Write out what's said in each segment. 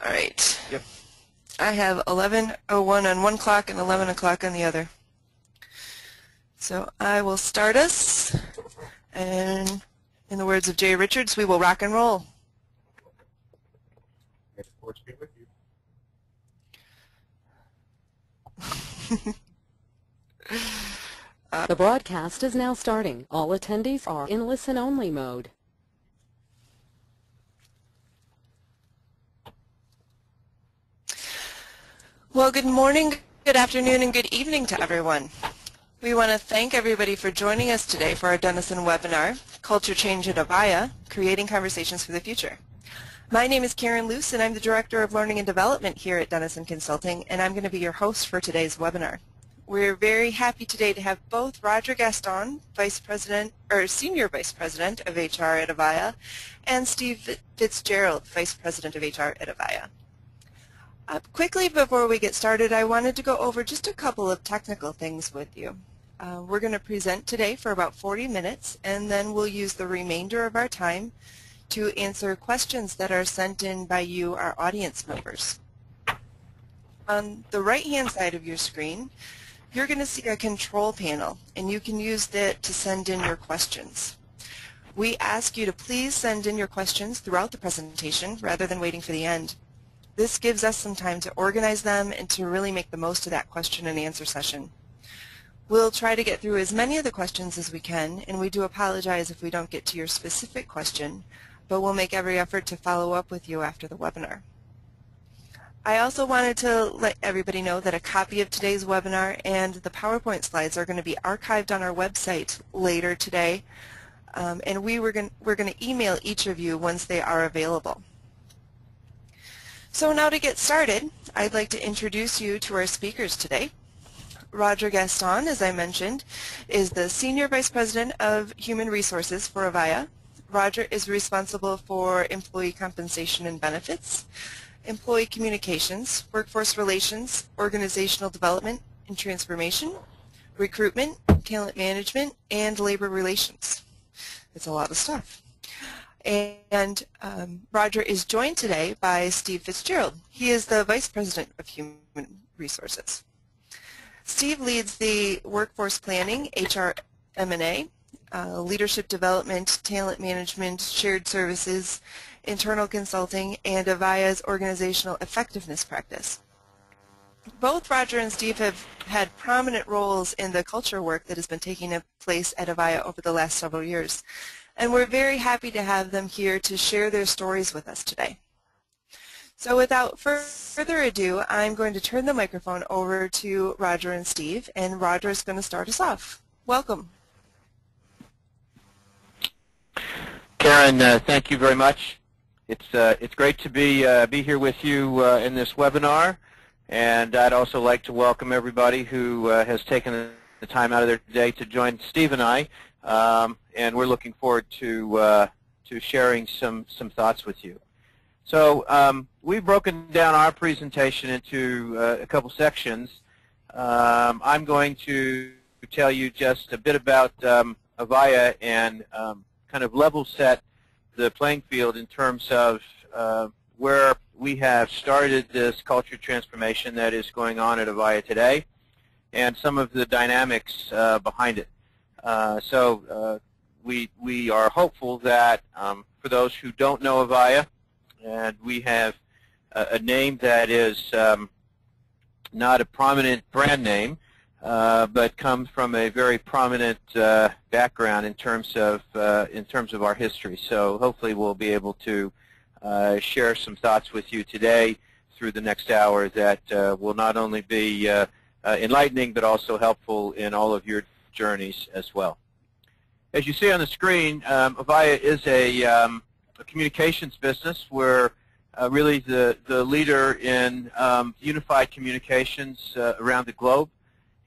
All right. Yep. I have 11:01 on one clock and 11 o'clock on the other. So I will start us, and in the words of Jay Richards, we will rock and roll. It's force be with you. The broadcast is now starting. All attendees are in listen-only mode. Well, good morning, good afternoon, and good evening to everyone. We want to thank everybody for joining us today for our Denison webinar, Culture Change at Avaya, Creating Conversations for the Future. My name is Karen Luce, and I'm the Director of Learning and Development here at Denison Consulting, and I'm going to be your host for today's webinar. We're very happy today to have both Roger Gaston, Senior Vice President of HR at Avaya, and Steve Fitzgerald, Vice President of HR at Avaya. Quickly before we get started, I wanted to go over just a couple of technical things with you. We're going to present today for about 40 minutes, and then we'll use the remainder of our time to answer questions that are sent in by you, our audience members. On the right-hand side of your screen, you're going to see a control panel, and you can use that to send in your questions. We ask you to please send in your questions throughout the presentation rather than waiting for the end. This gives us some time to organize them and to really make the most of that question and answer session. We'll try to get through as many of the questions as we can, and we do apologize if we don't get to your specific question, but we'll make every effort to follow up with you after the webinar. I also wanted to let everybody know that a copy of today's webinar and the PowerPoint slides are going to be archived on our website later today, and we're going to email each of you once they are available. So now to get started, I'd like to introduce you to our speakers today. Roger Gaston, as I mentioned, is the Senior Vice President of Human Resources for Avaya. Roger is responsible for employee compensation and benefits, employee communications, workforce relations, organizational development and transformation, recruitment, talent management, and labor relations. It's a lot of stuff. And Roger is joined today by Steve Fitzgerald. He is the Vice President of Human Resources. Steve leads the workforce planning, HR M&A, leadership development, talent management, shared services, internal consulting, and Avaya's organizational effectiveness practice. Both Roger and Steve have had prominent roles in the culture work that has been taking place at Avaya over the last several years, and we're very happy to have them here to share their stories with us today. So without further ado, I'm going to turn the microphone over to Roger and Steve, and Roger is going to start us off. Welcome. Karen, thank you very much. It's great to be here with you in this webinar, and I'd also like to welcome everybody who has taken the time out of their day to join Steve and I, and we're looking forward to sharing some thoughts with you. So we've broken down our presentation into a couple sections. I'm going to tell you just a bit about Avaya and kind of level set the playing field in terms of where we have started this culture transformation that is going on at Avaya today and some of the dynamics behind it. So we are hopeful that for those who don't know Avaya, and we have a name that is not a prominent brand name, but comes from a very prominent background in terms of our history. So hopefully we'll be able to share some thoughts with you today through the next hour that will not only be enlightening but also helpful in all of your journeys as well. As you see on the screen, Avaya is a communications business. We're really the leader in unified communications around the globe.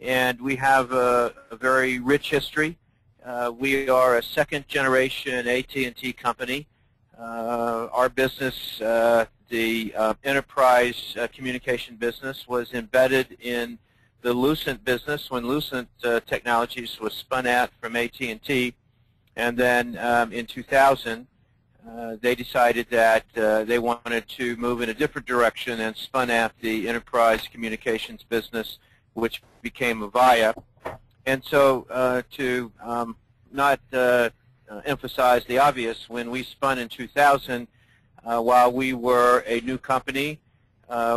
And we have a very rich history. We are a second-generation AT&T company. Our business, the enterprise communication business, was embedded in the Lucent business when Lucent Technologies was spun out from AT&T. And then in 2000, they decided that they wanted to move in a different direction and spun out the enterprise communications business, which became Avaya. And so to not emphasize the obvious, when we spun in 2000, while we were a new company,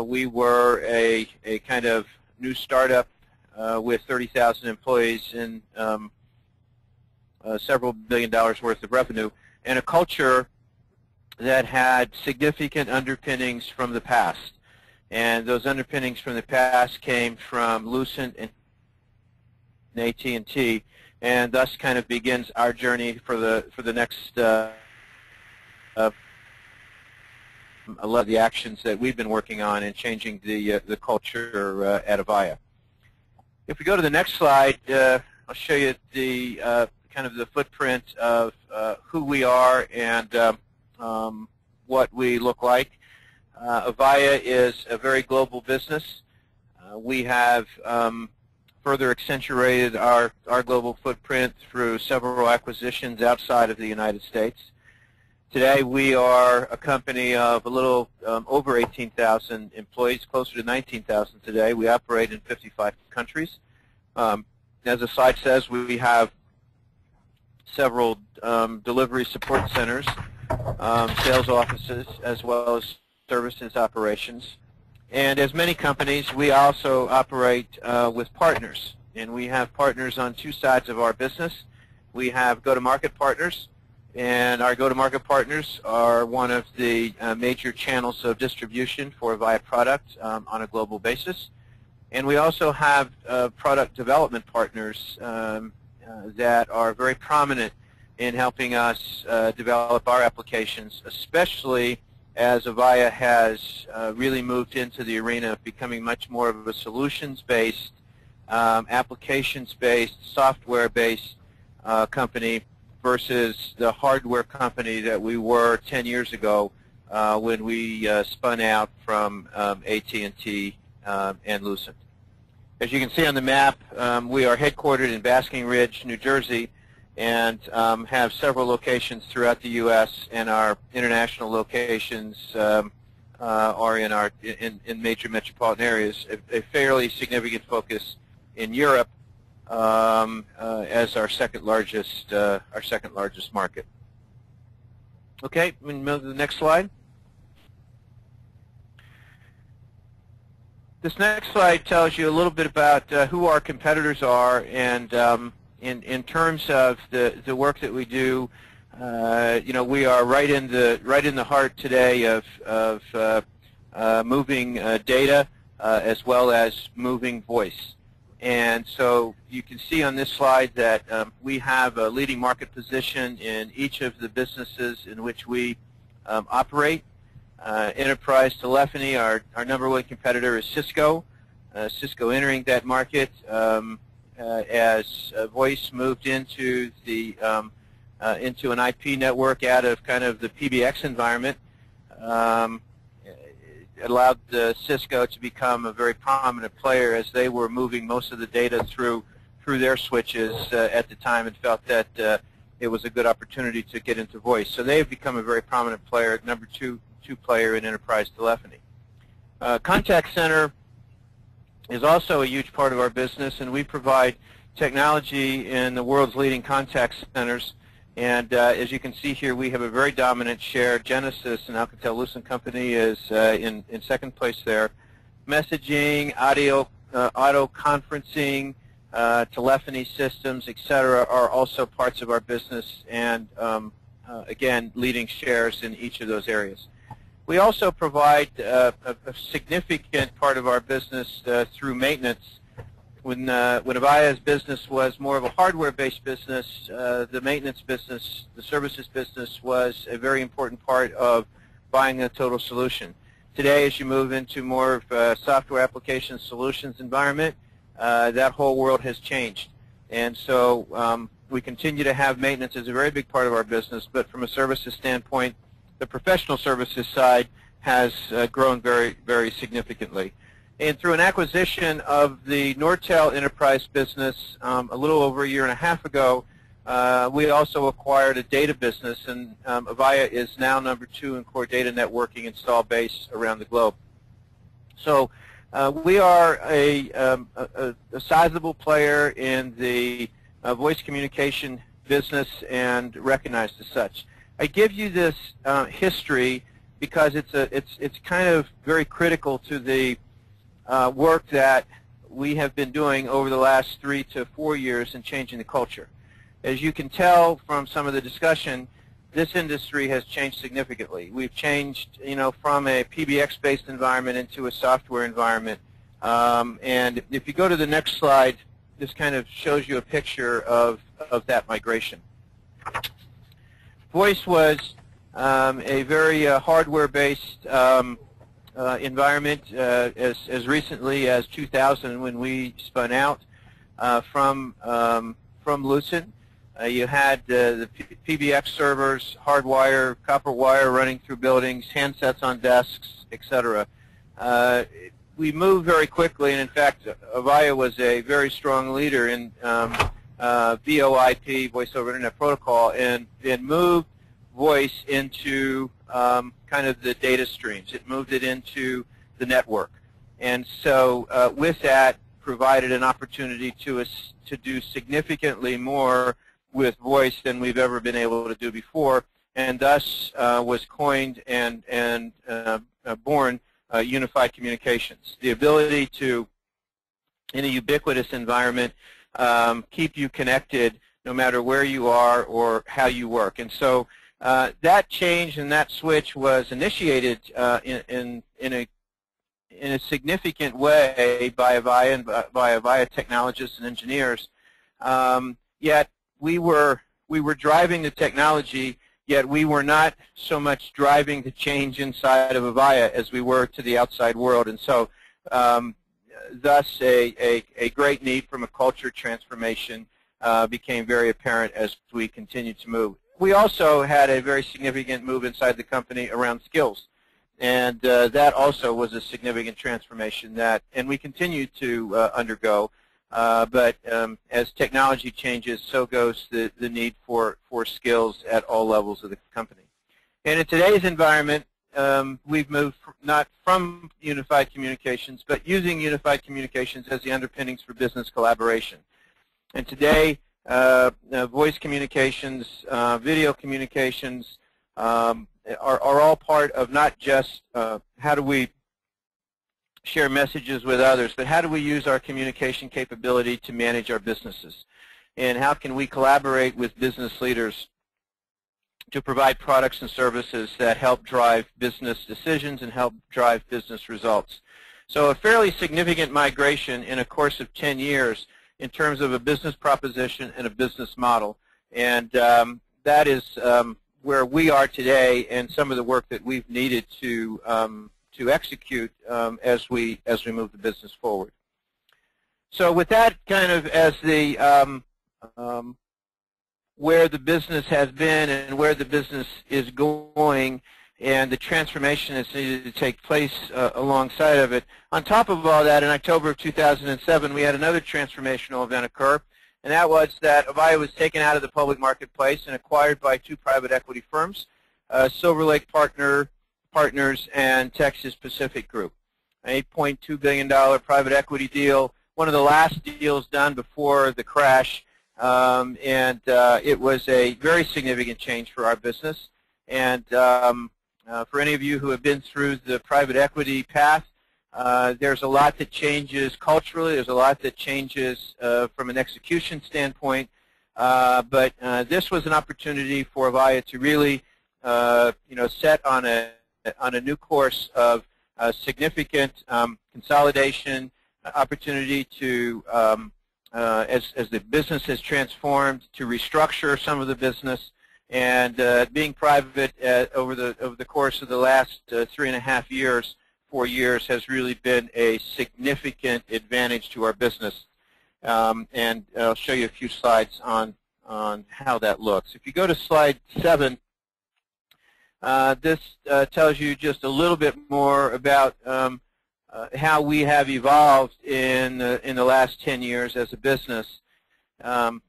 we were a kind of new startup with 30,000 employees and several $1 billion worth of revenue, and a culture that had significant underpinnings from the past. And those underpinnings from the past came from Lucent and AT&T, and thus kind of begins our journey for the next a lot of the actions that we've been working on in changing the culture at Avaya. If we go to the next slide, I'll show you the kind of the footprint of who we are and what we look like. Avaya is a very global business. We have further accentuated our global footprint through several acquisitions outside of the United States. Today we are a company of a little over 18,000 employees, closer to 19,000 today. We operate in 55 countries. As the slide says, we have several delivery support centers, sales offices, as well as services operations. And as many companies, we also operate with partners. And we have partners on two sides of our business. We have go-to-market partners, and our go-to-market partners are one of the major channels of distribution for Avaya product on a global basis. And we also have product development partners that are very prominent in helping us develop our applications, especially as Avaya has really moved into the arena of becoming much more of a solutions-based, applications-based, software-based company versus the hardware company that we were 10 years ago when we spun out from AT&T and Lucent. As you can see on the map, we are headquartered in Basking Ridge, New Jersey, and have several locations throughout the U.S., and our international locations are in major metropolitan areas. A fairly significant focus in Europe as our second largest market. Okay, we can move to the next slide. This next slide tells you a little bit about who our competitors are, and in terms of the work that we do, we are right in the heart today of moving data as well as moving voice. And so you can see on this slide that we have a leading market position in each of the businesses in which we operate. Enterprise telephony, our number one competitor is Cisco. Cisco entering that market as voice moved into an IP network out of kind of the PBX environment. It allowed Cisco to become a very prominent player as they were moving most of the data through their switches at the time, and felt that it was a good opportunity to get into voice. So they've become a very prominent player, number two player in enterprise telephony. Contact center is also a huge part of our business, and we provide technology in the world's leading contact centers. And as you can see here, we have a very dominant share. Denison, an Alcatel-Lucent company, is in second place there. Messaging, audio conferencing, telephony systems, etc., are also parts of our business, and again, leading shares in each of those areas. We also provide a significant part of our business through maintenance. When Avaya's business was more of a hardware-based business, the maintenance business, the services business, was a very important part of buying a total solution. Today, as you move into more of a software application solutions environment, that whole world has changed. And so we continue to have maintenance as a very big part of our business, but from a services standpoint, the professional services side has grown very, very significantly. And through an acquisition of the Nortel enterprise business a little over a year and a half ago, we also acquired a data business, and Avaya is now number 2 in core data networking install base around the globe. So we are a sizable player in the voice communication business and recognized as such. I give you this history because it's kind of very critical to the work that we have been doing over the last 3 to 4 years in changing the culture. As you can tell from some of the discussion, this industry has changed significantly. We've changed, from a PBX-based environment into a software environment. And if you go to the next slide, this kind of shows you a picture of that migration. Voice was a very hardware-based environment as recently as 2000 when we spun out from Lucent. You had the PBX servers, hardwire, copper wire running through buildings, handsets on desks, etc. We moved very quickly, and in fact, Avaya was a very strong leader in VoIP, Voice over Internet Protocol, and moved voice into kind of the data streams. It moved it into the network. And so with that, provided an opportunity to us to do significantly more with voice than we've ever been able to do before, and thus was coined and born unified communications. The ability to, in a ubiquitous environment, keep you connected no matter where you are or how you work. And so that change and that switch was initiated in a significant way by Avaya and by Avaya technologists and engineers. Yet we were driving the technology, yet we were not so much driving the change inside of Avaya as we were to the outside world. And so thus a great need from a culture transformation became very apparent as we continued to move. We also had a very significant move inside the company around skills. And that also was a significant transformation and we continue to undergo. But as technology changes, so goes the need for skills at all levels of the company. And in today's environment, we've moved not from unified communications, but using unified communications as the underpinnings for business collaboration. And today, voice communications, video communications are all part of not just how do we share messages with others, but how do we use our communication capability to manage our businesses? And how can we collaborate with business leaders to provide products and services that help drive business decisions and help drive business results? So a fairly significant migration in a course of 10 years in terms of a business proposition and a business model. And that is where we are today and some of the work that we've needed to execute as we move the business forward. So with that kind of as the where the business has been and where the business is going and the transformation that's needed to take place alongside of it, on top of all that, in October of 2007, we had another transformational event occur, and that was that Avaya was taken out of the public marketplace and acquired by 2 private equity firms, Silver Lake Partners and Texas Pacific Group. An $8.2 billion private equity deal, one of the last deals done before the crash, and it was a very significant change for our business. And for any of you who have been through the private equity path, there's a lot that changes culturally, there's a lot that changes from an execution standpoint, but this was an opportunity for Avaya to really set on a new course of significant consolidation, opportunity to, as the business has transformed, to restructure some of the business, and being private over the course of the last 3.5 years, 4 years, has really been a significant advantage to our business. And I'll show you a few slides on how that looks. If you go to slide 7, this tells you just a little bit more about how we have evolved in the last 10 years as a business.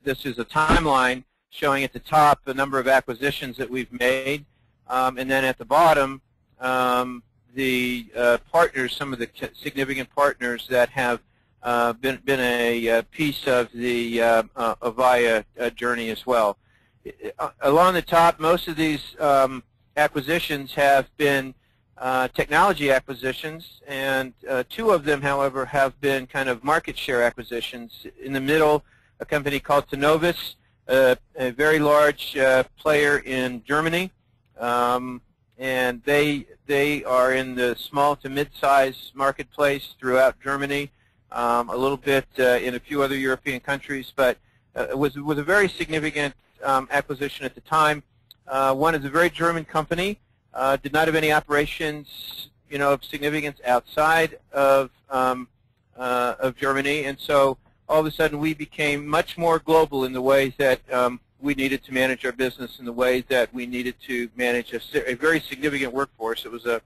This is a timeline showing at the top the number of acquisitions that we've made, and then at the bottom the partners, some of the significant partners that have been a piece of the Avaya journey as well. Along the top, most of these acquisitions have been technology acquisitions, and two of them, however, have been kind of market share acquisitions. In the middle, a company called Tenovus, a very large player in Germany, and they are in the small to mid-size marketplace throughout Germany, a little bit in a few other European countries, but it was a very significant acquisition at the time. One is a very German company, did not have any operations, of significance outside of Germany, and so all of a sudden we became much more global in the ways that we needed to manage our business, in the ways that we needed to manage a very significant workforce. It was a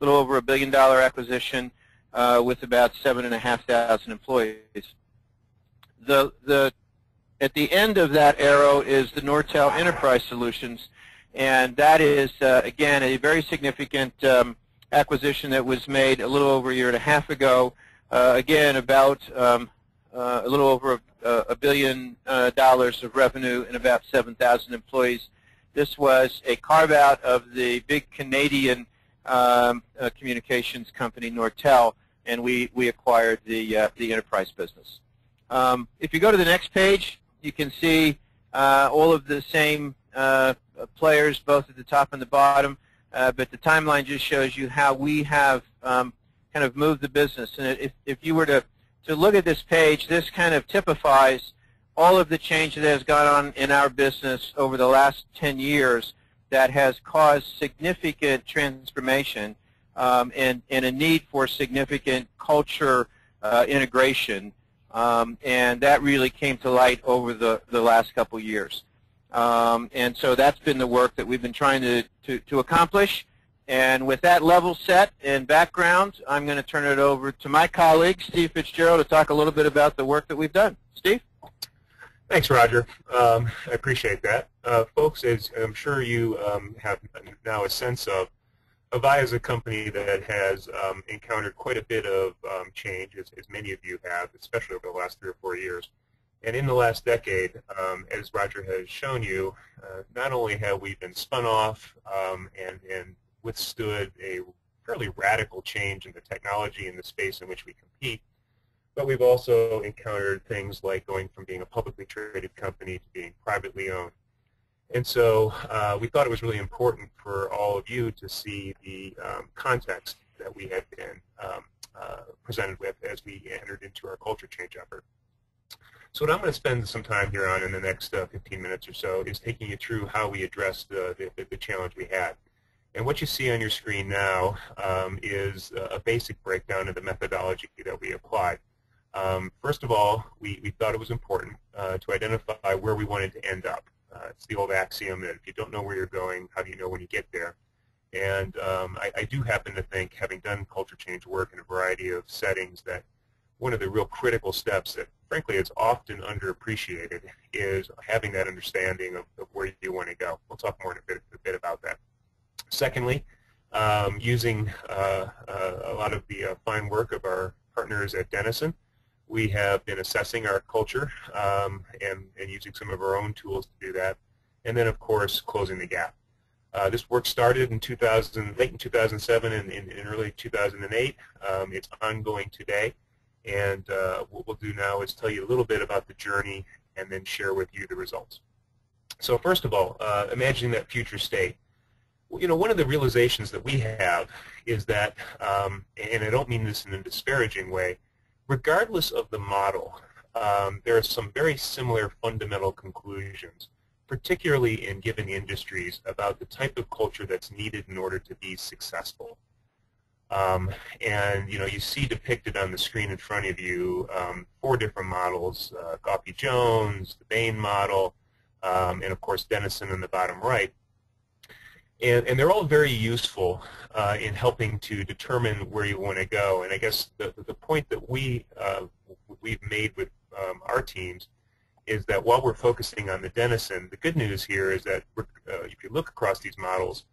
little over $1 billion acquisition with about 7,500 employees. At the end of that arrow is the Nortel Enterprise Solutions, and that is, again, a very significant acquisition that was made a little over a year and a half ago. Again, about a little over $1 billion of revenue and about 7,000 employees. This was a carve-out of the big Canadian communications company, Nortel, and we acquired the enterprise business. If you go to the next page, you can see all of the same players, both at the top and the bottom, but the timeline just shows you how we have kind of moved the business. And if you were to look at this page, this kind of typifies all of the change that has gone on in our business over the last 10 years that has caused significant transformation and a need for significant culture integration. And that really came to light over the last couple years. And so that's been the work that we've been trying to accomplish. And with that level set and background, I'm going to turn it over to my colleague, Steve Fitzgerald, to talk a little bit about the work that we've done. Steve? Thanks, Roger. I appreciate that. Folks, as I'm sure you have now a sense of, Avaya is a company that has encountered quite a bit of change, as many of you have, especially over the last 3 or 4 years. And in the last decade, as Roger has shown you, not only have we been spun off and withstood a fairly radical change in the technology in the space in which we compete, but we've also encountered things like going from being a publicly traded company to being privately owned. And so we thought it was really important for all of you to see the context that we had been presented with as we entered into our culture change effort. So what I'm going to spend some time here on in the next 15 minutes or so is taking you through how we addressed the challenge we had. And what you see on your screen now is a basic breakdown of the methodology that we applied. First of all, we thought it was important to identify where we wanted to end up. It's the old axiom that if you don't know where you're going, how do you know when you get there? And I do happen to think, having done culture change work in a variety of settings, that one of the real critical steps that, frankly, is often underappreciated is having that understanding of where you want to go. We'll talk more in a bit about that. Secondly, using a lot of the fine work of our partners at Denison, we have been assessing our culture and using some of our own tools to do that. And then, of course, closing the gap. This work started in late in 2007 and in early 2008. It's ongoing today. And what we'll do now is tell you a little bit about the journey and then share with you the results. So first of all, imagining that future state. You know, one of the realizations that we have is that, and I don't mean this in a disparaging way, regardless of the model, there are some very similar fundamental conclusions, particularly in given industries, about the type of culture that's needed in order to be successful. And, you know, you see depicted on the screen in front of you 4 different models, Goffey-Jones, the Bain model, and, of course, Denison in the bottom right. And they're all very useful in helping to determine where you want to go. And I guess the point that we've made with our teams is that while we're focusing on the Denison, the good news here is that if you look across these models,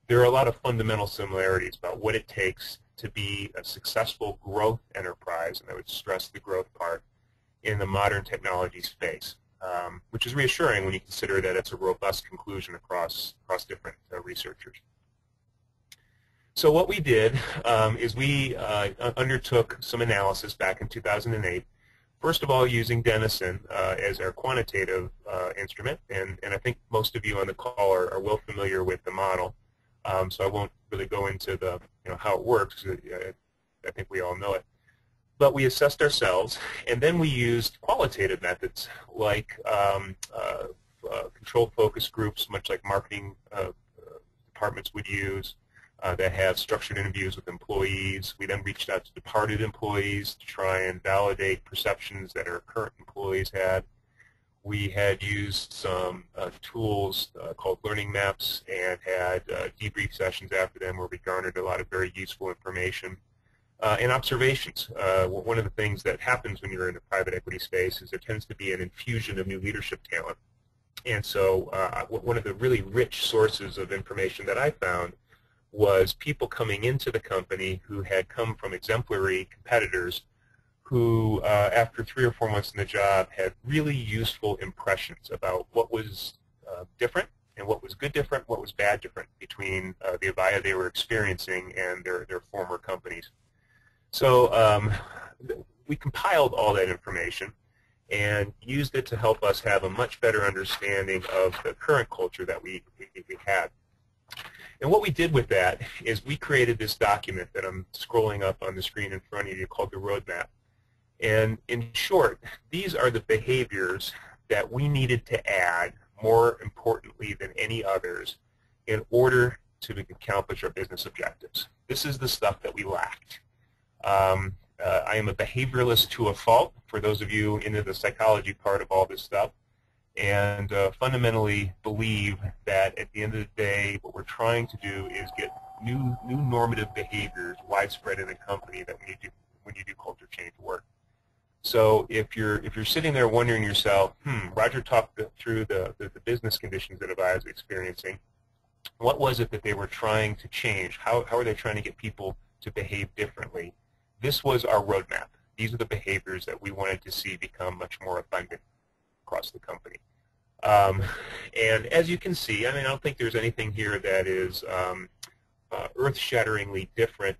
there are a lot of fundamental similarities about what it takes to be a successful growth enterprise, and I would stress the growth part, in the modern technology space, which is reassuring when you consider that it's a robust conclusion across different researchers. So what we did is we undertook some analysis back in 2008, first of all using Denison as our quantitative instrument, and I think most of you on the call are well familiar with the model, so I won't really go into the how it works. I think we all know it. But we assessed ourselves, and then we used qualitative methods like controlled focus groups, much like marketing departments would use, that have structured interviews with employees. We then reached out to departed employees to try and validate perceptions that our current employees had. We had used some tools called learning maps and had debrief sessions after them where we garnered a lot of very useful information. And observations. One of the things that happens when you're in the private equity space is there tends to be an infusion of new leadership talent. And so one of the really rich sources of information that I found was people coming into the company who had come from exemplary competitors who, after 3 or 4 months in the job, had really useful impressions about what was different and what was good different, what was bad different between the Avaya they were experiencing and their former companies. So we compiled all that information and used it to help us have a much better understanding of the current culture that we had. And what we did with that is we created this document that I'm scrolling up on the screen in front of you called the roadmap. And in short, these are the behaviors that we needed to add, more importantly than any others, in order to accomplish our business objectives. This is the stuff that we lacked. I am a behavioralist to a fault, for those of you into the psychology part of all this stuff, and fundamentally believe that at the end of the day what we're trying to do is get new normative behaviors widespread in a company that when you do culture change work. So if you're sitting there wondering yourself, Roger talked through the business conditions that Avaya is experiencing. What was it that they were trying to change? How are they trying to get people to behave differently? This was our roadmap. These are the behaviors that we wanted to see become much more abundant across the company. And as you can see, I don't think there's anything here that is earth-shatteringly different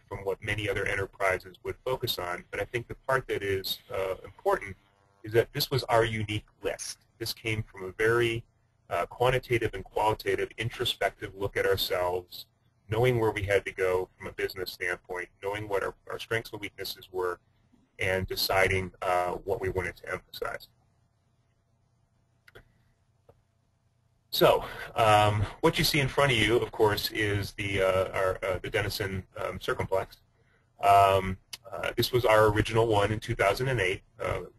from what many other enterprises would focus on, but I think the part that is important is that this was our unique list. This came from a very quantitative and qualitative introspective look at ourselves, knowing where we had to go from a business standpoint, knowing what our strengths and weaknesses were, and deciding what we wanted to emphasize. So, what you see in front of you, of course, is the Denison Circumplex. This was our original one in 2008,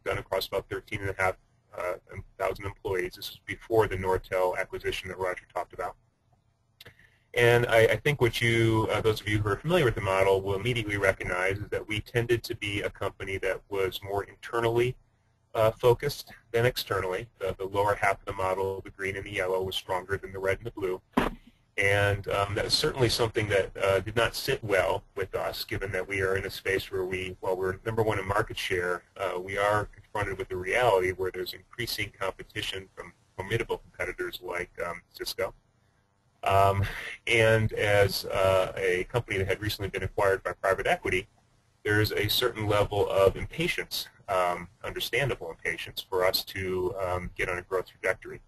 done across about 13,500 employees. This was before the Nortel acquisition that Roger talked about. And I think what those of you who are familiar with the model will immediately recognize is that we tended to be a company that was more internally focused than externally. The lower half of the model, the green and the yellow, was stronger than the red and the blue. And that's certainly something that did not sit well with us, given that we are in a space where while we're #1 in market share, we are confronted with the reality where there's increasing competition from formidable competitors like Cisco. And as a company that had recently been acquired by private equity, there's a certain level of impatience, understandable impatience, for us to get on a growth trajectory.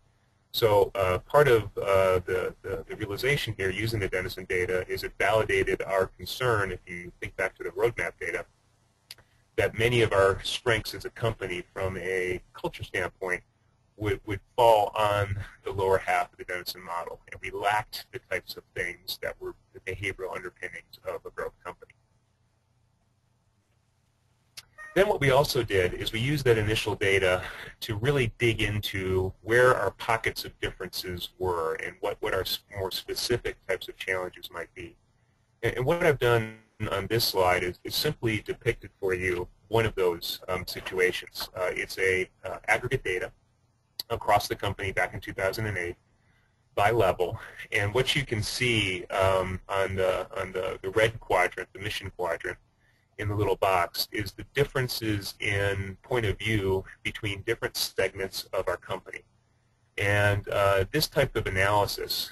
So part of the realization here using the Denison data is it validated our concern, if you think back to the roadmap data, that many of our strengths as a company from a culture standpoint would fall on the lower half of the Denison model, and we lacked the types of things that were the behavioral underpinnings of a growth company. Then what we also did is we used that initial data to really dig into where our pockets of differences were and what our more specific types of challenges might be. And what I've done on this slide is simply depicted for you one of those situations. It's a aggregate data across the company back in 2008 by level, and what you can see on the red quadrant, the mission quadrant, in the little box, is the differences in point of view between different segments of our company. And this type of analysis,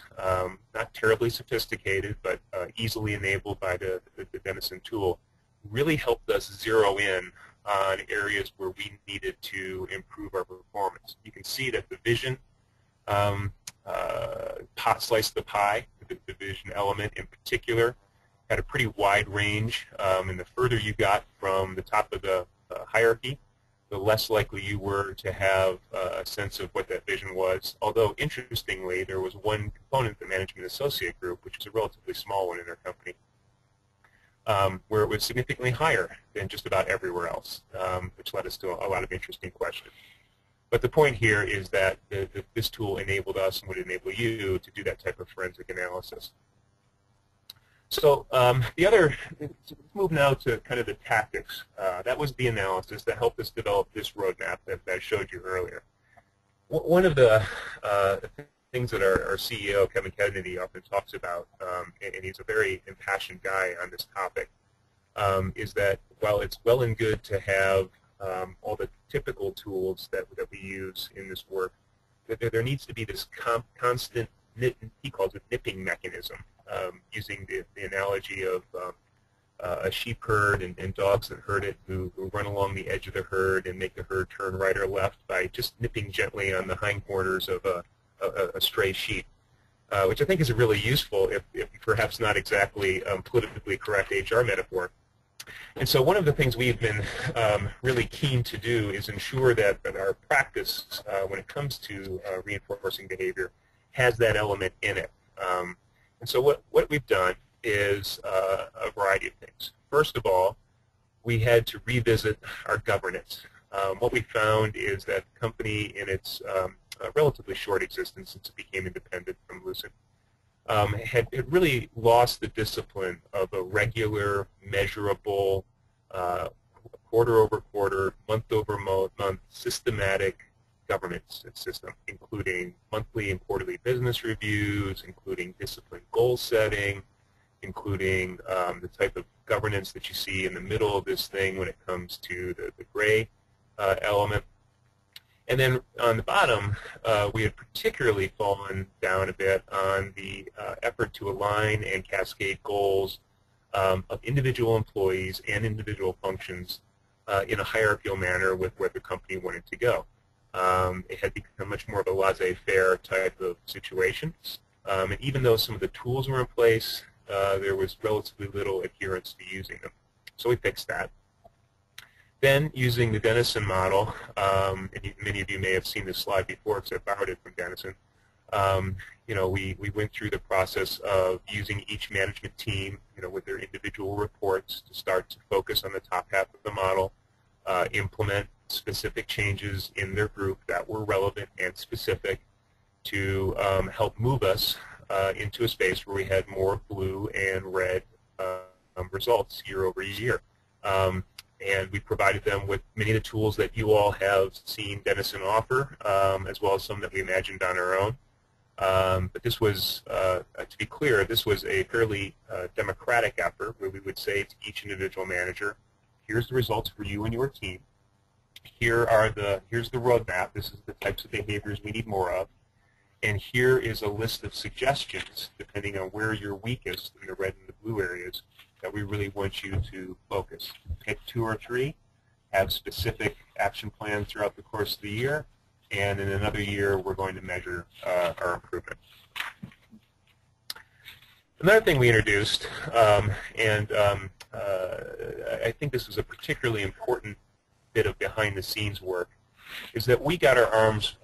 not terribly sophisticated, but easily enabled by the Denison tool, really helped us zero in on areas where we needed to improve our performance. You can see that the vision, slice the pie, the vision element in particular, had a pretty wide range, and the further you got from the top of the hierarchy, the less likely you were to have a sense of what that vision was. Although, interestingly, there was one component, the Management Associate Group, which is a relatively small one in our company, where it was significantly higher than just about everywhere else, which led us to a lot of interesting questions. But the point here is that this tool enabled us and would enable you to do that type of forensic analysis. So let's move now to kind of the tactics. That was the analysis that helped us develop this roadmap that I showed you earlier. One of the things that our CEO, Kevin Kennedy, often talks about, and he's a very impassioned guy on this topic, is that while it's well and good to have all the typical tools that we use in this work, that there needs to be this constant, he calls it nipping mechanism, using the analogy of a sheep herd and dogs that herd it who run along the edge of the herd and make the herd turn right or left by just nipping gently on the hindquarters of a stray sheep, which I think is a really useful, if perhaps not exactly politically correct HR metaphor. And so one of the things we've been really keen to do is ensure that our practice, when it comes to reinforcing behavior, has that element in it. And so what we've done is a variety of things. First of all, we had to revisit our governance. What we found is that the company, in its relatively short existence since it became independent from Lucent, had really lost the discipline of a regular, measurable, quarter-over-quarter, month-over-month, systematic governance system, including monthly and quarterly business reviews, including discipline goal setting, including the type of governance that you see in the middle of this thing when it comes to the gray element. And then on the bottom, we had particularly fallen down a bit on the effort to align and cascade goals of individual employees and individual functions in a hierarchical manner with where the company wanted to go. It had become much more of a laissez-faire type of situation. And even though some of the tools were in place, there was relatively little adherence to using them. So we fixed that. Then, using the Denison model, and many of you may have seen this slide before because I borrowed it from Denison, we went through the process of using each management team, with their individual reports to start to focus on the top half of the model, implement specific changes in their group that were relevant and specific to help move us into a space where we had more blue and red results year over year. And we provided them with many of the tools that you all have seen Denison offer, as well as some that we imagined on our own. But this was, to be clear, this was a fairly democratic effort where we would say to each individual manager, here's the results for you and your team. Here's the roadmap. This is the types of behaviors we need more of. And here is a list of suggestions, depending on where you're weakest in the red and the blue areas, that we really want you to focus. Pick 2 or 3, have specific action plans throughout the course of the year, and in another year we're going to measure our improvement. Another thing we introduced, and I think this was a particularly important bit of behind-the-scenes work, is that we got our arms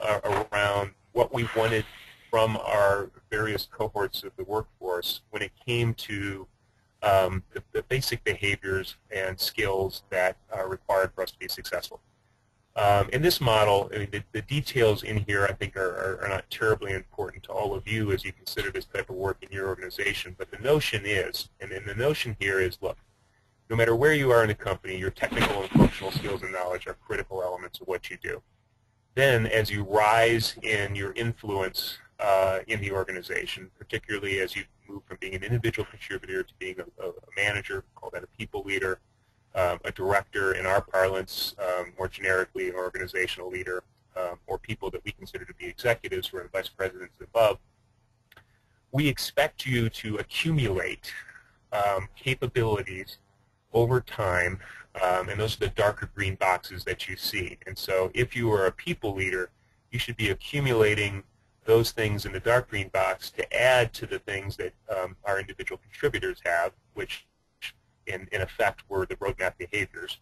around what we wanted from our various cohorts of the workforce when it came to the basic behaviors and skills that are required for us to be successful. In this model, I mean, the details in here I think are not terribly important to all of you as you consider this type of work in your organization, but the notion is, and the notion here is, look, no matter where you are in the company, your technical and functional skills and knowledge are critical elements of what you do. Then, as you rise in your influence in the organization, particularly as you move from being an individual contributor to being a manager, call that a people leader, a director in our parlance, more generically an organizational leader, or people that we consider to be executives who are vice presidents and above, we expect you to accumulate capabilities over time, and those are the darker green boxes that you see. And so if you are a people leader, you should be accumulating those things in the dark green box to add to the things that our individual contributors have, which in effect were the roadmap behaviors,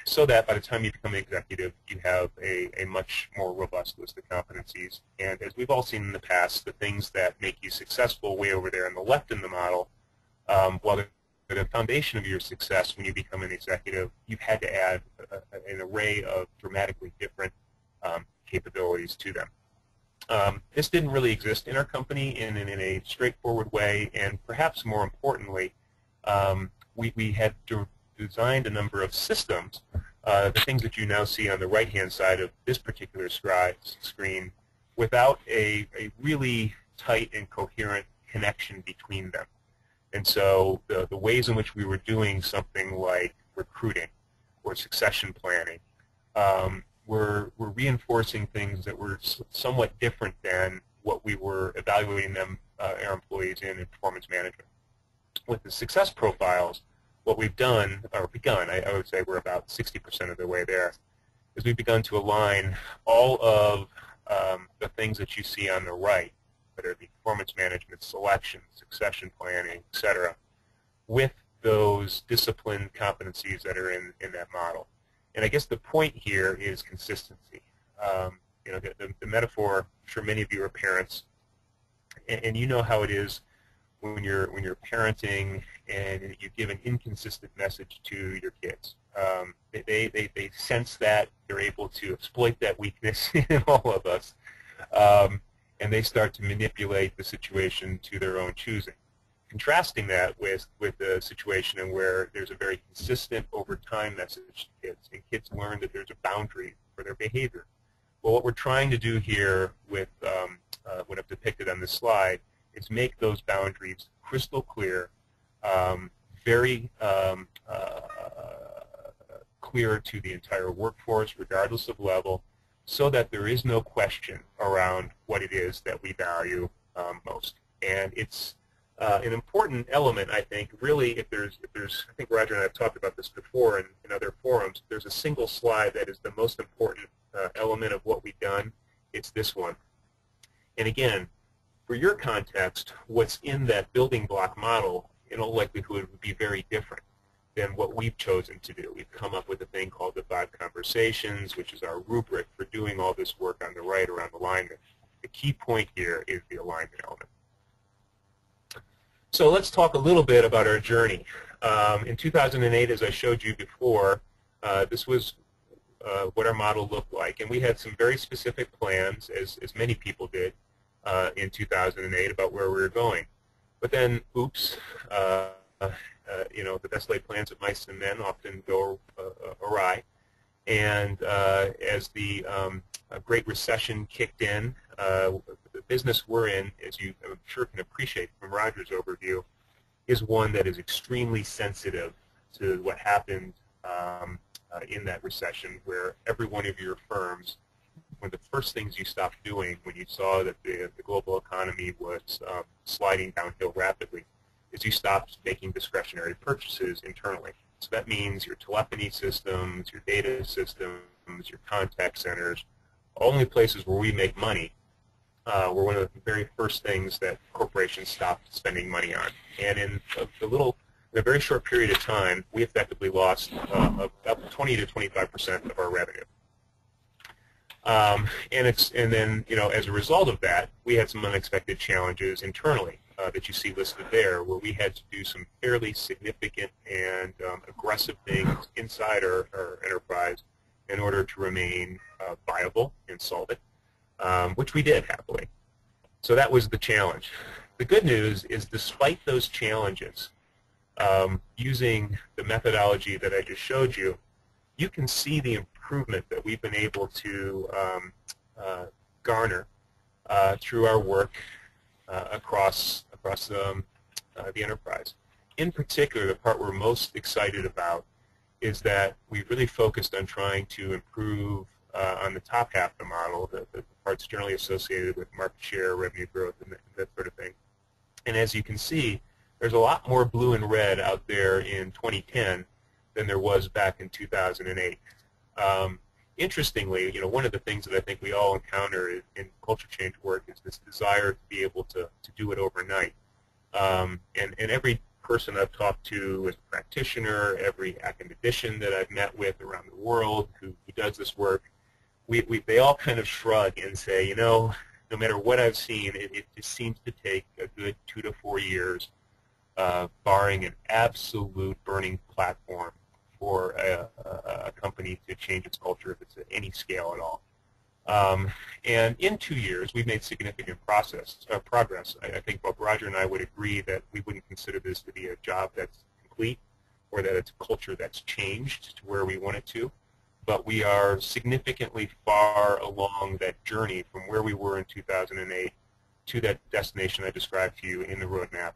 so that by the time you become an executive, you have a much more robust list of competencies. And as we've all seen in the past, the things that make you successful way over there on the left in the model, while the foundation of your success when you become an executive, you've had to add an array of dramatically different capabilities to them. This didn't really exist in our company in a straightforward way, and perhaps more importantly, we had designed a number of systems, the things that you now see on the right-hand side of this particular screen, without a really tight and coherent connection between them. And so the ways in which we were doing something like recruiting or succession planning were reinforcing things that were somewhat different than what we were evaluating our employees in performance management. With the success profiles, what we've done, or begun, I would say we're about 60% of the way there, is we've begun to align all of the things that you see on the right, whether it be performance management, selection, succession planning, etc., with those disciplined competencies that are in that model. And I guess the point here is consistency. You know, the metaphor, I'm sure many of you are parents, and you know how it is when you're parenting and you give an inconsistent message to your kids. They sense that, they're able to exploit that weakness in all of us, and they start to manipulate the situation to their own choosing. Contrasting that with a situation in where there's a very consistent over time message to kids, and kids learn that there's a boundary for their behavior. Well, what we're trying to do here with what I've depicted on this slide is make those boundaries crystal clear, very clear to the entire workforce, regardless of level, so that there is no question around what it is that we value most. And it's an important element, I think, really, if there's, I think Roger and I have talked about this before in other forums, there's a single slide that is the most important element of what we've done. It's this one. And again, for your context, what's in that building block model in all likelihood would be very different than what we've chosen to do. We've come up with a thing called the 5 conversations, which is our rubric for doing all this work on the right around alignment. The key point here is the alignment element. So let's talk a little bit about our journey. In 2008, as I showed you before, this was what our model looked like. And we had some very specific plans, as many people did, in 2008 about where we were going. But then, oops, you know, the best laid plans of mice and men often go awry. And as the Great Recession kicked in, the business we're in, as you I'm sure can appreciate from Roger's overview, is one that is extremely sensitive to what happened in that recession, where every one of your firms, one of the first things you stopped doing when you saw that the global economy was sliding downhill rapidly is you stopped making discretionary purchases internally. So that means your telephony systems, your data systems, your contact centers, only places where we make money, were one of the very first things that corporations stopped spending money on. And in a very short period of time, we effectively lost about 20 to 25% of our revenue. And then, you know, as a result of that, we had some unexpected challenges internally that you see listed there, where we had to do some fairly significant and aggressive things inside our enterprise in order to remain viable and solvent, which we did happily. So that was the challenge. The good news is, despite those challenges, using the methodology that I just showed you, you can see the improvement that we've been able to garner through our work across the enterprise. In particular, the part we're most excited about is that we've really focused on trying to improve on the top half of the model, the parts generally associated with market share, revenue growth, and that sort of thing. And as you can see, there's a lot more blue and red out there in 2010 than there was back in 2008. Interestingly, one of the things that I think we all encounter in culture change work is this desire to be able to do it overnight. And every person I've talked to as a practitioner, every academician that I've met with around the world who does this work, they all kind of shrug and say, no matter what I've seen, it just seems to take a good 2 to 4 years, barring an absolute burning platform for a company to change its culture if it's at any scale at all. And in 2 years, we've made significant progress. I think both Roger and I would agree that we wouldn't consider this to be a job that's complete or that it's a culture that's changed to where we want it to. But we are significantly far along that journey from where we were in 2008 to that destination I described to you in the roadmap,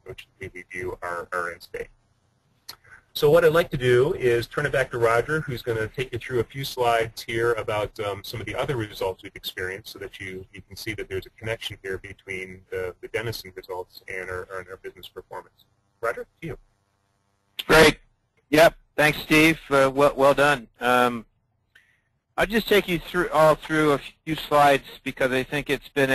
which we view our end state. So what I'd like to do is turn it back to Roger, who's going to take you through a few slides here about some of the other results we've experienced so that you can see that there's a connection here between the Denison results and our business performance. Roger, to you. Great. Yep. Thanks, Steve. Well done. I'll just take you through a few slides because I think it's been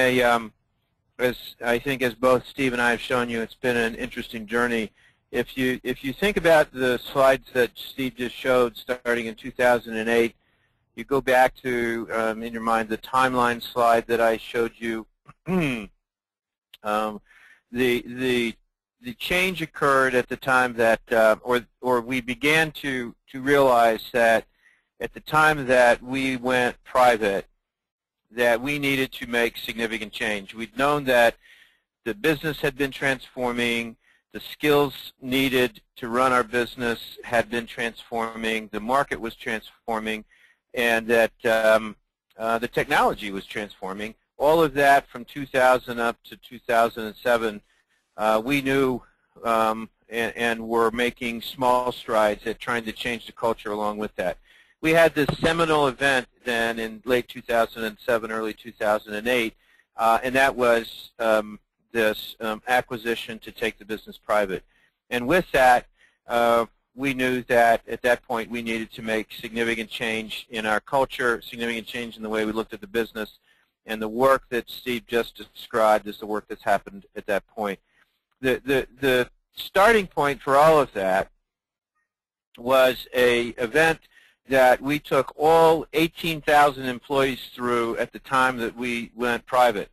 as both Steve and I have shown you, it's been an interesting journey. If you think about the slides that Steve just showed starting in 2008, you go back to, in your mind, the timeline slide that I showed you. The change occurred at the time that, or we began to realize that at the time that we went private, that we needed to make significant change. We'd known that the business had been transforming, the skills needed to run our business had been transforming, the market was transforming, and that the technology was transforming. All of that from 2000 up to 2007, we knew and were making small strides at trying to change the culture along with that. We had this seminal event then in late 2007, early 2008, and that was this acquisition to take the business private. And with that, we knew that at that point we needed to make significant change in our culture, significant change in the way we looked at the business, and the work that Steve just described is the work that's happened at that point. The starting point for all of that was an event that we took all 18,000 employees through at the time that we went private.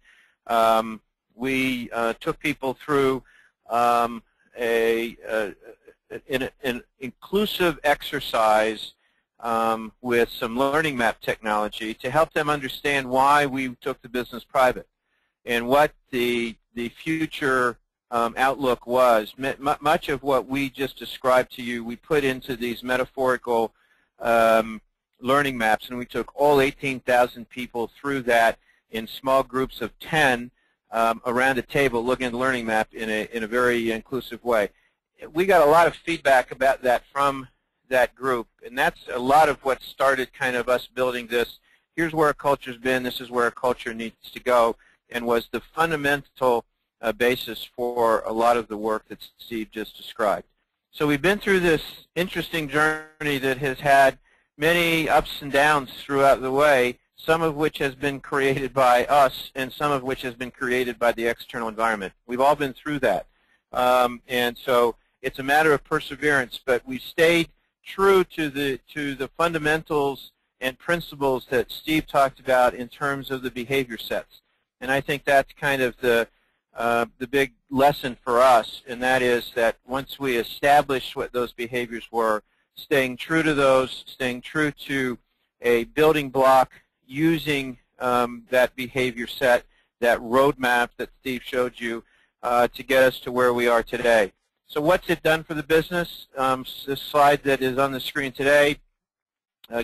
We took people through an inclusive exercise with some learning map technology to help them understand why we took the business private and what the future outlook was. Much of what we just described to you, we put into these metaphorical learning maps, and we took all 18,000 people through that in small groups of 10 around a table looking at the learning map in a very inclusive way. We got a lot of feedback about that from that group, and that's a lot of what started kind of us building this. Here's where our culture's been, this is where our culture needs to go, and was the fundamental basis for a lot of the work that Steve just described. So we've been through this interesting journey that has had many ups and downs throughout the way, some of which has been created by us and some of which has been created by the external environment. We've all been through that. And so it's a matter of perseverance, but we stayed true to the fundamentals and principles that Steve talked about in terms of the behavior sets. And I think that's kind of the big lesson for us, and that is that once we established what those behaviors were, staying true to those, staying true to a building block, using that behavior set, that roadmap that Steve showed you, to get us to where we are today. So what's it done for the business? This slide that is on the screen today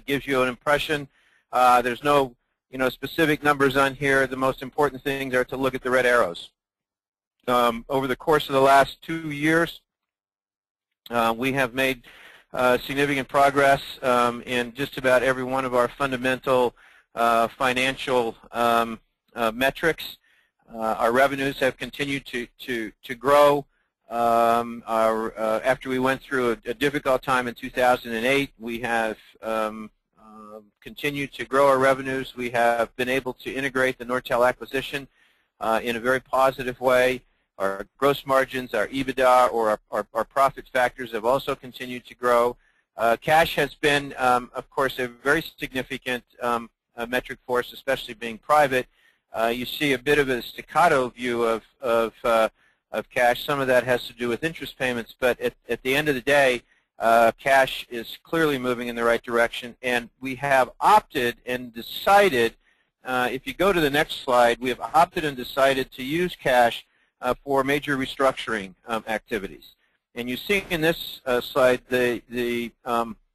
gives you an impression. There's no specific numbers on here. The most important things are to look at the red arrows. Over the course of the last 2 years, we have made significant progress in just about every one of our fundamental financial metrics. Our revenues have continued to grow. After we went through a difficult time in 2008, we have continued to grow our revenues. We have been able to integrate the Nortel acquisition in a very positive way. Our gross margins, our EBITDA, or our profit factors have also continued to grow. Cash has been, of course, a very significant metric for us, especially being private. You see a bit of a staccato view of cash. Some of that has to do with interest payments, but at the end of the day, cash is clearly moving in the right direction, and we have opted and decided, if you go to the next slide, we have opted and decided to use cash for major restructuring activities. And you see in this slide the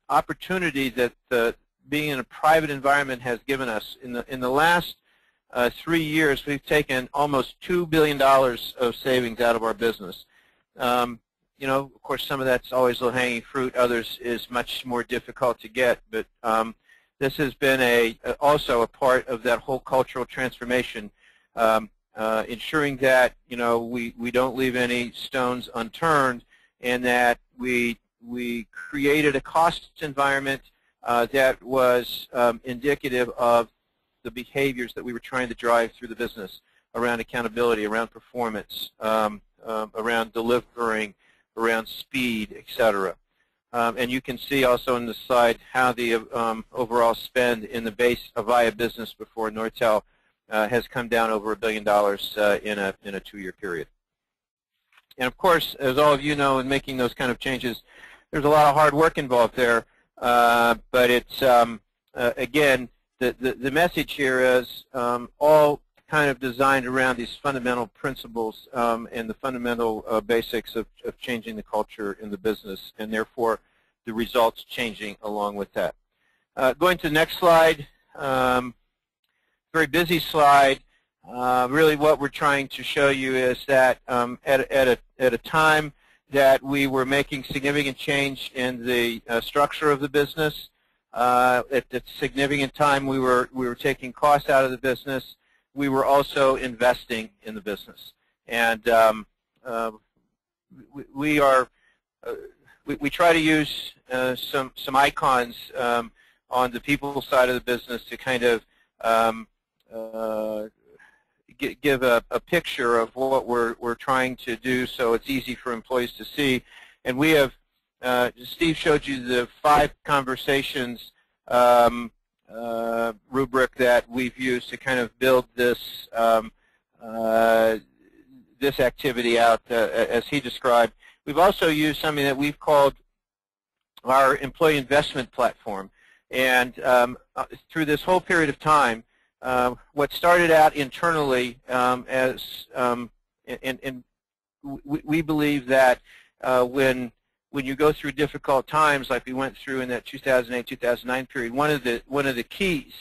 opportunity that being in a private environment has given us. In the last 3 years, we've taken almost $2 billion of savings out of our business. Of course, some of that's always low-hanging fruit. Others is much more difficult to get. But this has been also a part of that whole cultural transformation, ensuring that we don't leave any stones unturned, and that we created a cost environment that was indicative of the behaviors that we were trying to drive through the business around accountability, around performance, around delivering, around speed, etc. And you can see also in the slide how the overall spend in the base Avaya business before Nortel has come down over $1 billion in a 2-year period. And of course, as all of you know, in making those kind of changes, there's a lot of hard work involved there. But it's again, the message here is all kind of designed around these fundamental principles and the fundamental basics of changing the culture in the business, and therefore the results changing along with that. Going to the next slide, very busy slide. Really what we're trying to show you is that at a time that we were making significant change in the structure of the business, at a significant time we were taking costs out of the business, we were also investing in the business. And we try to use some icons on the people side of the business to kind of give a picture of what we're trying to do, so it's easy for employees to see. And we have, Steve showed you the 5 conversations rubric that we've used to kind of build this this activity out as he described. We've also used something that we've called our employee investment platform. And through this whole period of time, what started out internally as, and we believe that when you go through difficult times like we went through in that 2008-2009 period, one of the keys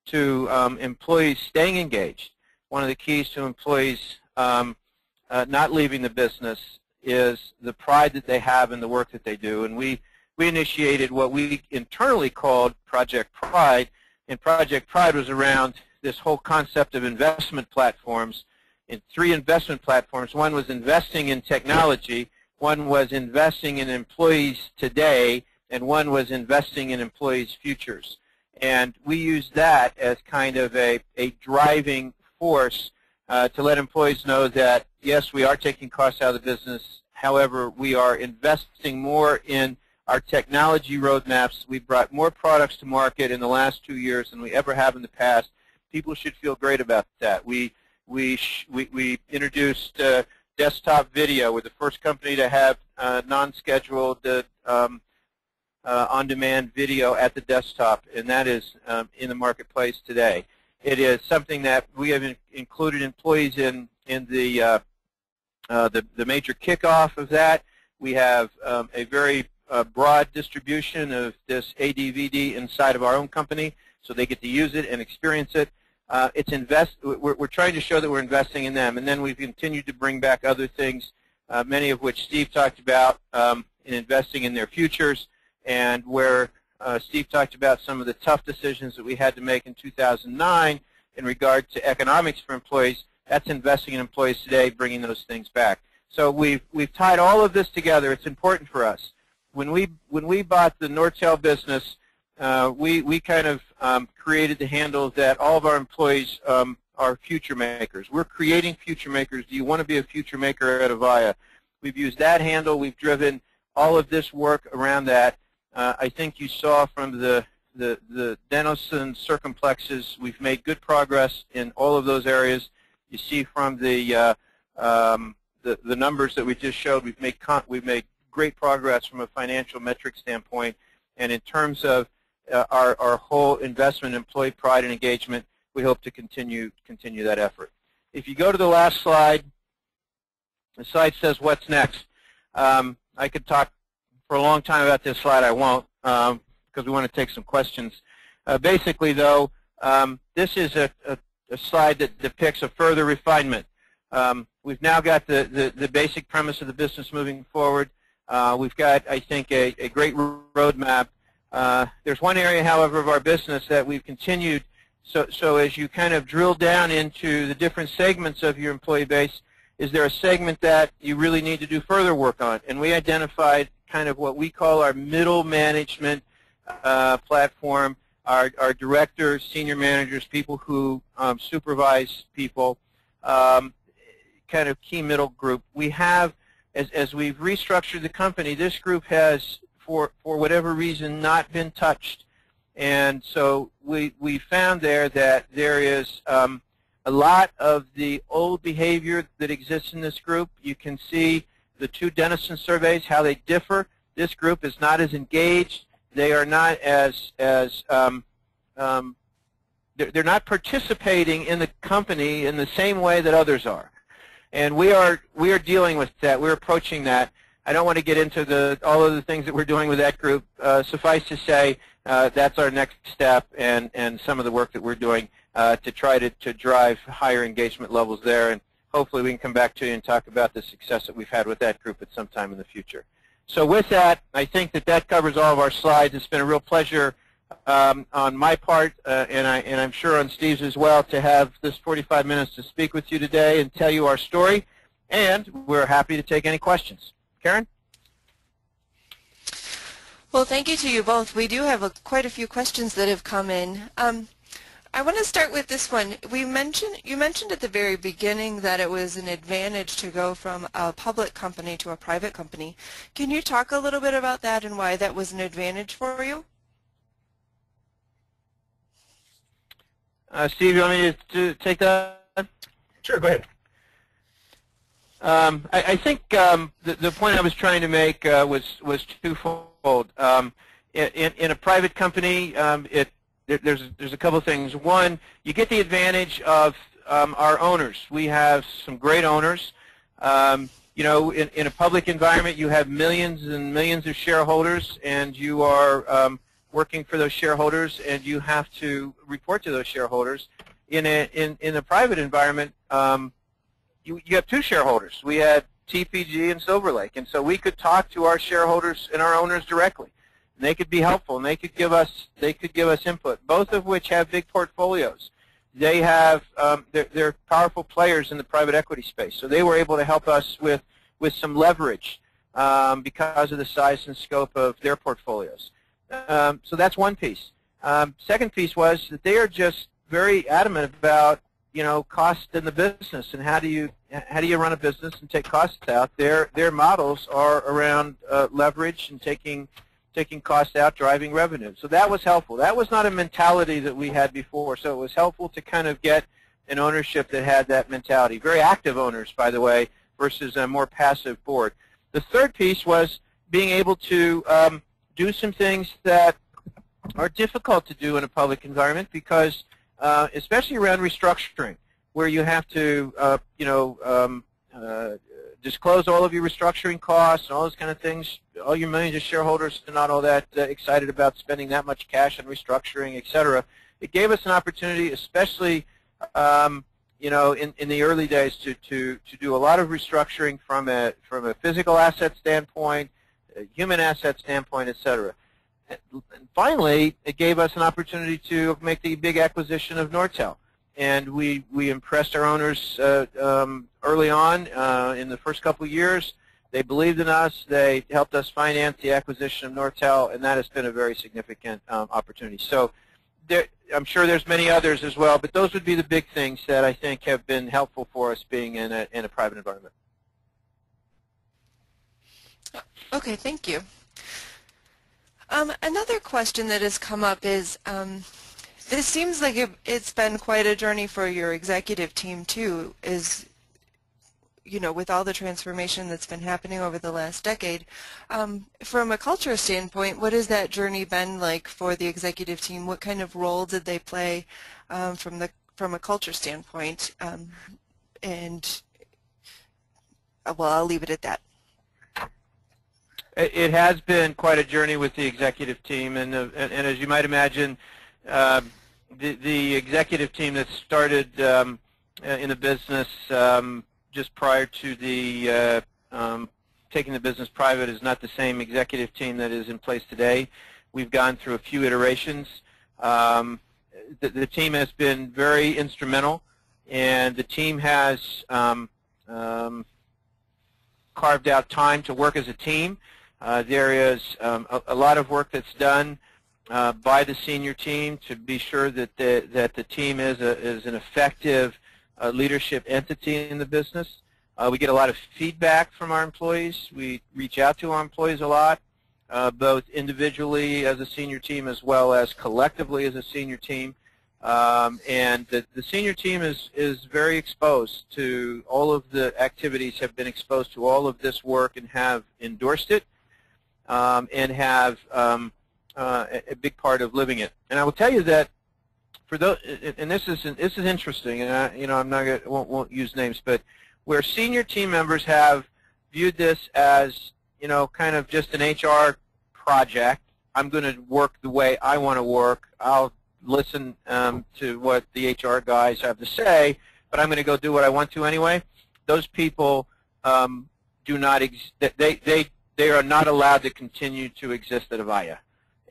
to employees staying engaged, one of the keys to employees not leaving the business is the pride that they have in the work that they do. And we initiated what we internally called Project Pride, and Project Pride was around this whole concept of investment platforms, in 3 investment platforms. One was investing in technology, one was investing in employees today, and one was investing in employees' futures. And we used that as kind of a driving force to let employees know that, yes, we are taking costs out of the business, however, we are investing more in our technology roadmaps. We've brought more products to market in the last 2 years than we ever have in the past. People should feel great about that. We introduced desktop video. We're the first company to have non-scheduled on-demand video at the desktop, and that is in the marketplace today. It is something that we have included employees in the major kickoff of that. We have a very broad distribution of this ADVD inside of our own company, so they get to use it and experience it. We're trying to show that we're investing in them, and then we've continued to bring back other things, many of which Steve talked about in investing in their futures, and where Steve talked about some of the tough decisions that we had to make in 2009 in regard to economics for employees. That's investing in employees today, bringing those things back. So we've tied all of this together. It's important for us. When we bought the Nortel business, we kind of created the handle that all of our employees are future makers. We're creating future makers. Do you want to be a future maker at Avaya? We've used that handle. We've driven all of this work around that. I think you saw from the Denison circumplexes, we've made good progress in all of those areas. You see from the numbers that we just showed, we've made great progress from a financial metric standpoint, and in terms of our whole investment in employee pride and engagement, we hope to continue that effort. If you go to the last slide, the slide says what's next. I could talk for a long time about this slide. I won't, because we want to take some questions. Basically, though, this is a slide that depicts a further refinement. We've now got the basic premise of the business moving forward. We've got, I think, a great roadmap. There's one area, however, of our business that we've continued. So as you kind of drill down into the different segments of your employee base, is there a segment that you really need to do further work on? And we identified kind of what we call our middle management platform, our directors, senior managers, people who supervise people, kind of key middle group. We have, as we've restructured the company, this group has, for whatever reason, not been touched. And so we found there that there is a lot of the old behavior that exists in this group. You can see the two Denison surveys, how they differ. This group is not as engaged. They are not they're not participating in the company in the same way that others are. And we are dealing with that. We're approaching that. I don't want to get into all of the things that we're doing with that group. Suffice to say, that's our next step, and some of the work that we're doing to try to drive higher engagement levels there. And hopefully we can come back to you and talk about the success that we've had with that group at some time in the future. So with that, I think that covers all of our slides. It's been a real pleasure on my part, and I'm sure on Steve's as well, to have this 45 minutes to speak with you today and tell you our story. And we're happy to take any questions. Karen? Well, thank you to you both. We do have quite a few questions that have come in. I want to start with this one. You mentioned at the very beginning that it was an advantage to go from a public company to a private company. Can you talk a little bit about that and why that was an advantage for you? Steve, you want me to take that? Sure, go ahead. I think the point I was trying to make was twofold. In a private company, there's a couple of things. One, you get the advantage of our owners. We have some great owners. You know, in a public environment, you have millions and millions of shareholders, and you are working for those shareholders, and you have to report to those shareholders. In a private environment, you have two shareholders. We had TPG and Silver Lake, and so we could talk to our shareholders and our owners directly. And they could be helpful, and they could give us input. Both of which have big portfolios. They have they're powerful players in the private equity space, so they were able to help us with some leverage because of the size and scope of their portfolios. So that's one piece. Second piece was that they are just very adamant about, you know, cost in the business and how do you run a business and take costs out. Their models are around leverage and taking costs out, driving revenue. So that was helpful. That was not a mentality that we had before. So it was helpful to kind of get an ownership that had that mentality. Very active owners, by the way, versus a more passive board. The third piece was being able to do some things that are difficult to do in a public environment because especially around restructuring, where you have to, disclose all of your restructuring costs and all those kind of things. All your millions of shareholders are not all that excited about spending that much cash on restructuring, et cetera. It gave us an opportunity, especially you know, in the early days, to do a lot of restructuring from a physical asset standpoint, a human asset standpoint, et cetera. And finally, it gave us an opportunity to make the big acquisition of Nortel. And we impressed our owners early on in the first couple of years. They believed in us. They helped us finance the acquisition of Nortel, and that has been a very significant opportunity. So I'm sure there's many others as well, but those would be the big things that I think have been helpful for us being in a private environment. Okay, thank you. Another question that has come up is, this seems like it's been quite a journey for your executive team too, is, you know, with all the transformation that's been happening over the last decade. From a culture standpoint, what has that journey been like for the executive team? What kind of role did they play from a culture standpoint? And well, I'll leave it at that. It has been quite a journey with the executive team, and as you might imagine, the executive team that started in the business just prior to the taking the business private is not the same executive team that is in place today. We've gone through a few iterations. The team has been very instrumental, and the team has carved out time to work as a team. There is a lot of work that's done by the senior team to be sure that the team is an effective leadership entity in the business. We get a lot of feedback from our employees. We reach out to our employees a lot, both individually as a senior team as well as collectively as a senior team. And the senior team is very exposed to all of the activities, have been exposed to all of this work and have endorsed it, and have a big part of living it. And I will tell you that for those, and this is interesting, and you know, I'm not gonna, won't use names, but where senior team members have viewed this as, you know, kind of just an HR project. I'm going to work the way I want to work. I'll listen to what the HR guys have to say, but I'm going to go do what I want to anyway. Those people do not they are not allowed to continue to exist at Avaya.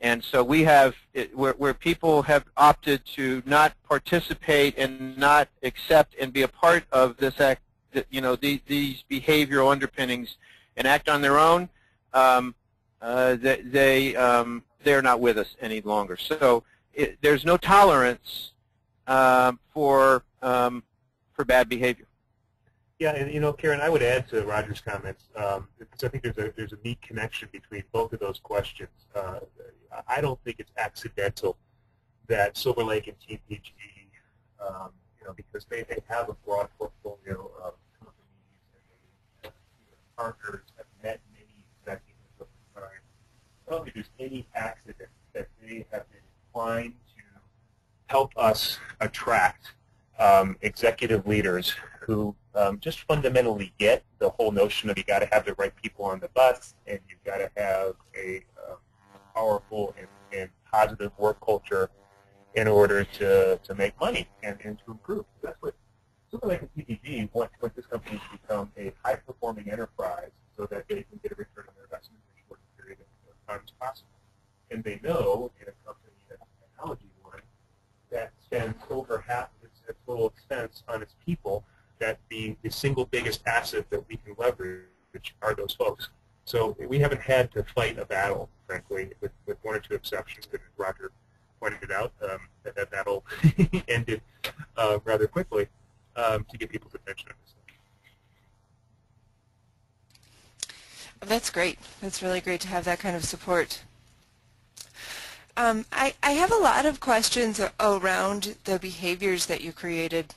And so we have, where people have opted to not participate and not accept and be a part of this act, you know, these behavioral underpinnings and act on their own, they are not with us any longer. So there's no tolerance for bad behavior. Yeah, and you know, Karen, I would add to Roger's comments because I think there's a neat connection between both of those questions. I don't think it's accidental that Silver Lake and TPG, you know, because they have a broad portfolio of companies and partners, have met many executives over time. I don't think there's any accident that they have been inclined to help us attract executive leaders who just fundamentally get the whole notion of you got to have the right people on the bus, and you've got to have a powerful and positive work culture in order to make money and to improve. That's what Silver Lake and TPG want this company to become a high-performing enterprise so that they can get a return on their investment in a short period of time as possible. And they know in a company that's a technology one that spends over half of its total expense on its people, that being the single biggest asset that we can leverage are those folks. So we haven't had to fight a battle, frankly, with one or two exceptions, as Roger pointed out, that battle ended rather quickly to get people's attention on this thing. That's great. That's really great to have that kind of support. I have a lot of questions around the behaviors that you created,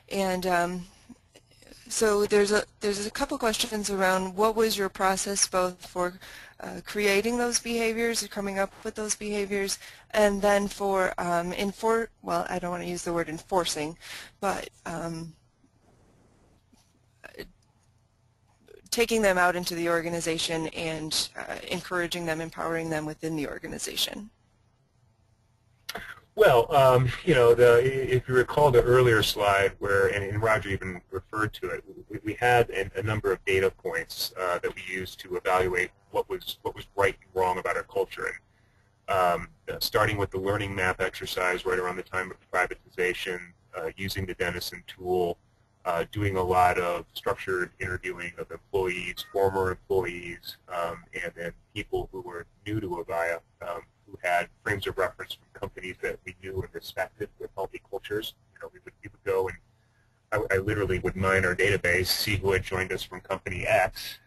and so there's a couple questions around what was your process both for creating those behaviors, coming up with those behaviors, and then for well, I don't want to use the word enforcing, but taking them out into the organization and encouraging them, empowering them within the organization? Well, if you recall the earlier slide where, and Roger even referred to it, we had a number of data points that we used to evaluate what was right and wrong about our culture. And starting with the learning map exercise right around the time of privatization, using the Denison tool, doing a lot of structured interviewing of employees, former employees, and then people who were new to Avaya, who had frames of reference from companies that we knew and respected with healthy cultures. We would go and I literally would mine our database, see who had joined us from company X,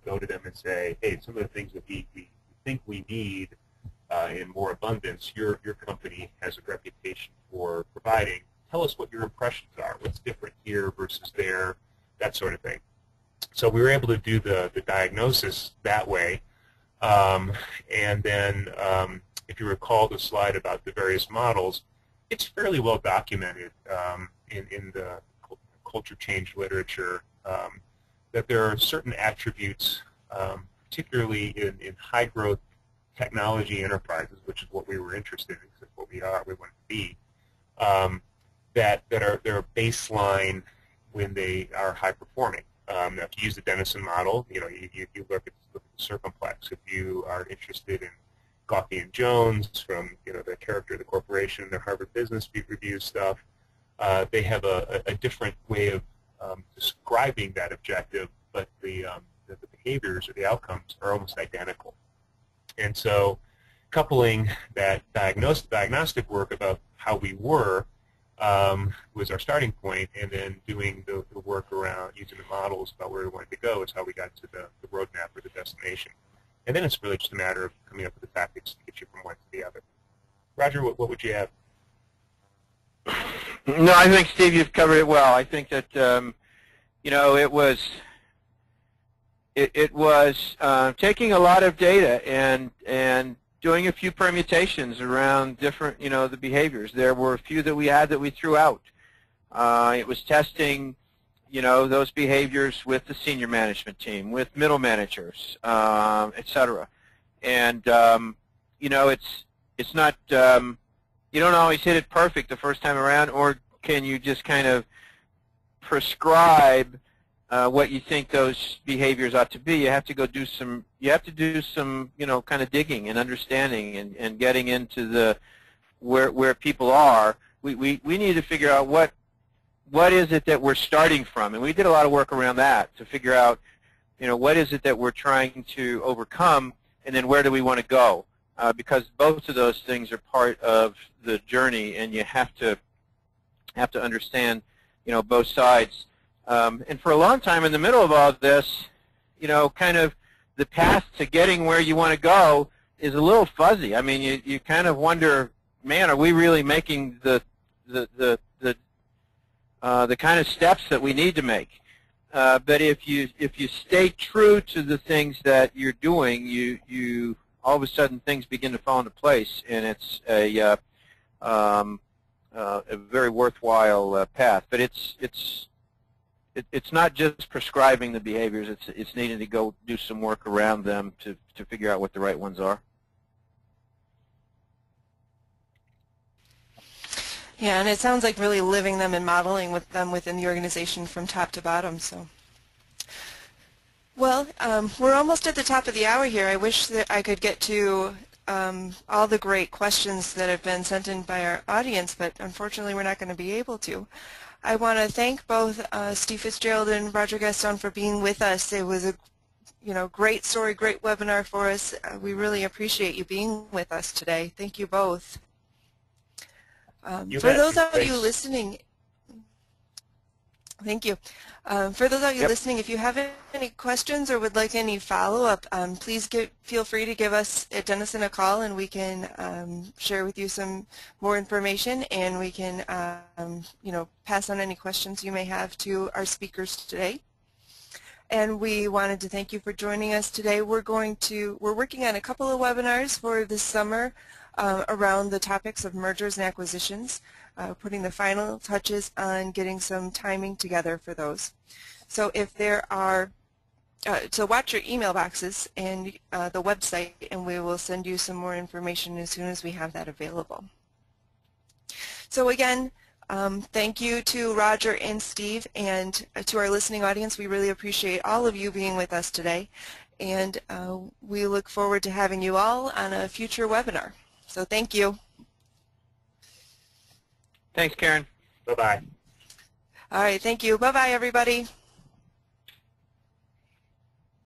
go to them and say, hey, some of the things that we think we need in more abundance, your company has a reputation for providing. Tell us what your impressions are. What's different here versus there, that sort of thing. So we were able to do the diagnosis that way. And then if you recall the slide about the various models, it's fairly well documented in the culture change literature that there are certain attributes, particularly in high growth technology enterprises, which is what we were interested in, because what we want to be, that are baseline when they are high performing. Now, if you use the Denison model, you look at the circumflex. If you are interested in Coffee and Jones from the character of the corporation, their Harvard Business Review stuff, they have a different way of describing that objective, but the behaviors or the outcomes are almost identical. And so, coupling that diagnostic work about how we were was our starting point, and then doing the work around using the models about where we wanted to go is how we got to the roadmap or the destination. And then it's really just a matter of coming up with the tactics to get you from one to the other. Roger, what would you add? No, I think, Steve, you've covered it well. I think that it was taking a lot of data and doing a few permutations around different, the behaviors. There were a few that we had that we threw out. It was testing, those behaviors with the senior management team, with middle managers, et cetera. And, it's not, you don't always hit it perfect the first time around, or can you just kind of prescribe what you think those behaviors ought to be. You have to go do some, kind of digging and understanding and getting into the where people are. We need to figure out what is it that we're starting from, and we did a lot of work around that to figure out, what is it that we're trying to overcome, and then where do we want to go? Because both of those things are part of the journey, and you have to understand, both sides. And for a long time in the middle of all of this, kind of the path to getting where you want to go is a little fuzzy. I mean, you kind of wonder, man, are we really making the kind of steps that we need to make? But if you stay true to the things that you're doing, you all of a sudden things begin to fall into place, and it's a very worthwhile path. But it's not just prescribing the behaviors. It's needing to go do some work around them to figure out what the right ones are. Yeah, and it sounds like really living them and modeling with them within the organization from top to bottom. So, well, we're almost at the top of the hour here. I wish that I could get to all the great questions that have been sent in by our audience, but unfortunately we're not going to be able to. I want to thank both Steve Fitzgerald and Roger Gaston for being with us. It was a great story, great webinar for us. We really appreciate you being with us today. Thank you both. For those of you listening, thank you. For those of you listening, if you have any questions or would like any follow-up, please feel free to give us at Denison a call, and we can share with you some more information, and we can pass on any questions you may have to our speakers today. And we wanted to thank you for joining us today. We're working on a couple of webinars for this summer around the topics of mergers and acquisitions, putting the final touches on getting some timing together for those. So if there are so watch your email boxes and the website, and we will send you some more information as soon as we have that available. So again, thank you to Roger and Steve, and to our listening audience. We really appreciate all of you being with us today, and we look forward to having you all on a future webinar. So thank you. Thanks, Karen. Bye-bye. All right, thank you. Bye-bye, everybody.